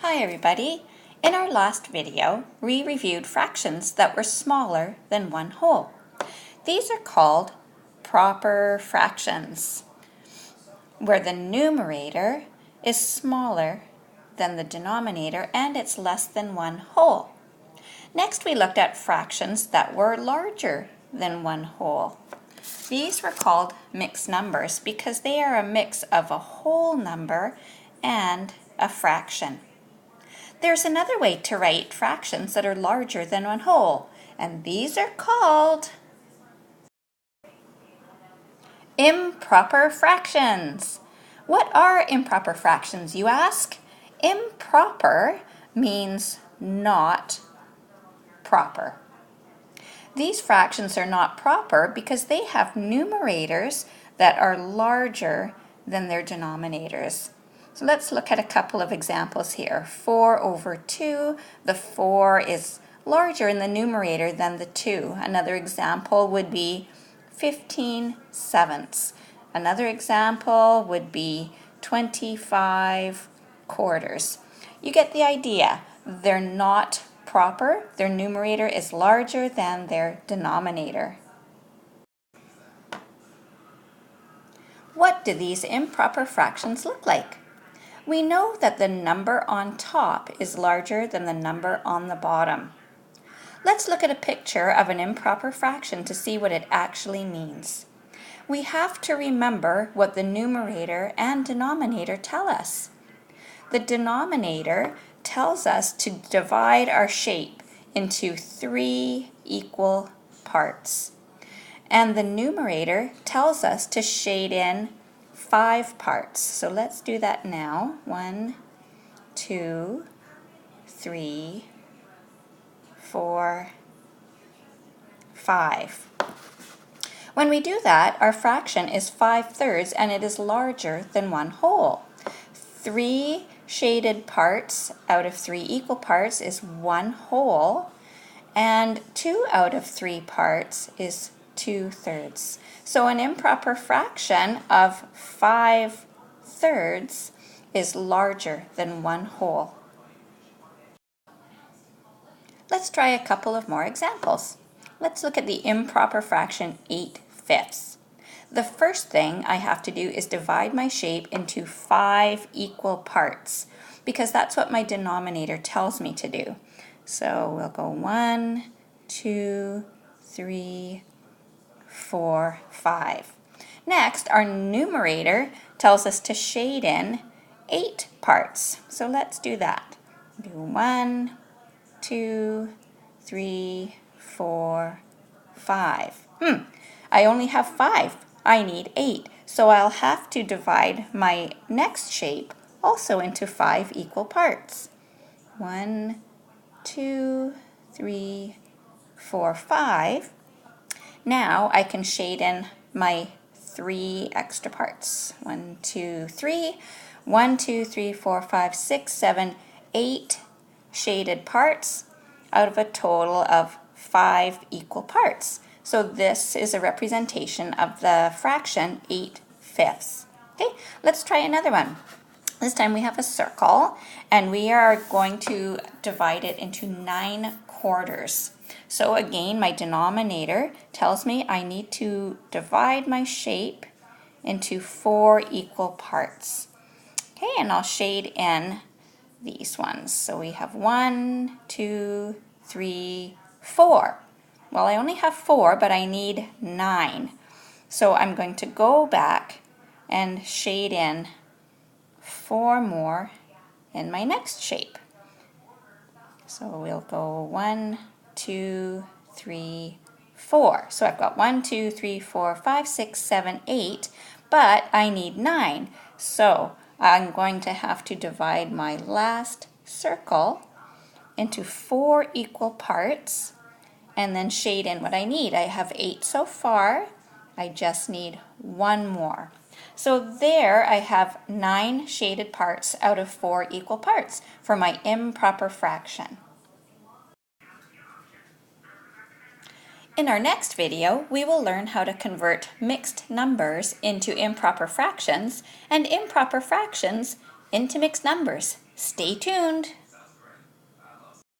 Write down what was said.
Hi everybody! In our last video, we reviewed fractions that were smaller than one whole. These are called proper fractions, where the numerator is smaller than the denominator and it's less than one whole. Next, we looked at fractions that were larger than one whole. These were called mixed numbers because they are a mix of a whole number and a fraction. There's another way to write fractions that are larger than one whole, and these are called improper fractions. What are improper fractions, you ask? Improper means not proper. These fractions are not proper because they have numerators that are larger than their denominators. So let's look at a couple of examples here. 4 over 2, the 4 is larger in the numerator than the 2. Another example would be 15/7. Another example would be 25/4. You get the idea. They're not proper. Their numerator is larger than their denominator. What do these improper fractions look like? We know that the number on top is larger than the number on the bottom. Let's look at a picture of an improper fraction to see what it actually means. We have to remember what the numerator and denominator tell us. The denominator tells us to divide our shape into 3 equal parts. And the numerator tells us to shade in 5 parts. So let's do that now. 1, 2, 3, 4, 5. When we do that, our fraction is 5/3 and it is larger than one whole. 3 shaded parts out of 3 equal parts is 1 whole, and 2 out of 3 parts is 2/3. So an improper fraction of 5/3 is larger than 1 whole. Let's try a couple of more examples. Let's look at the improper fraction 8/5. The first thing I have to do is divide my shape into 5 equal parts because that's what my denominator tells me to do. So we'll go 1, 2, 3, 4, 5. Next, our numerator tells us to shade in 8 parts. So let's do that. Do 1, 2, 3, 4, 5. I only have 5. I need 8. So I'll have to divide my next shape also into 5 equal parts. 1, 2, 3, 4, 5. Now I can shade in my 3 extra parts. 1, 2, 3. 1, 2, 3, 4, 5, 6, 7, 8 shaded parts out of a total of 5 equal parts. So this is a representation of the fraction 8/5. Okay, let's try another one. This time we have a circle and we are going to divide it into 9 quarters. So again, my denominator tells me I need to divide my shape into 4 equal parts. Okay, and I'll shade in these ones. So we have 1, 2, 3, 4. Well, I only have 4, but I need 9. So I'm going to go back and shade in 4 more in my next shape. So we'll go 1, 2, 3, 4. So I've got 1, 2, 3, 4, 5, 6, 7, 8, but I need 9. So I'm going to have to divide my last circle into 4 equal parts and then shade in what I need. I have 8 so far. I just need 1 more. So there I have 9 shaded parts out of 4 equal parts for my improper fraction. In our next video, we will learn how to convert mixed numbers into improper fractions and improper fractions into mixed numbers. Stay tuned.